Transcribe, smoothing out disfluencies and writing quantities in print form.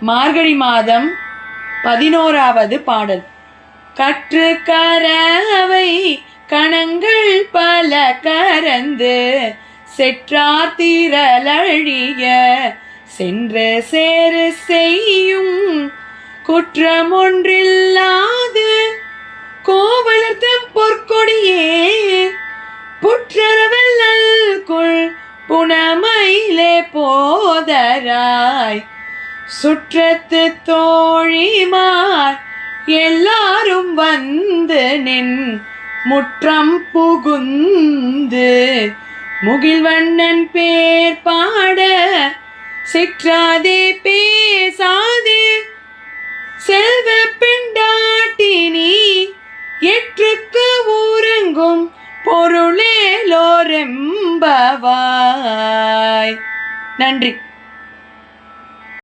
மார்கழி மாதம் 11வது பாடல். கற்று கரவை கணங்கள் பல கரந்து செற்றார் திரளழிய சென்று சேரு செய்யும் குற்றமொன்றில்லாது கோவலர்த்தம் பொற்கொடியே புற்றரவல்குள் புனமயிலே போதராய் சுற்றத்து தோழிமார் எல்லாரும் வந்து நின் முற்றம் புகுந்து முகில்வண்ணன் பேர் பாட சிற்றாதே பேசாதே செல்வ பெண்டாட்டினி எற்றுக்கு ஊரங்கும் பொருளேலோரெம்பவாய். நன்றி.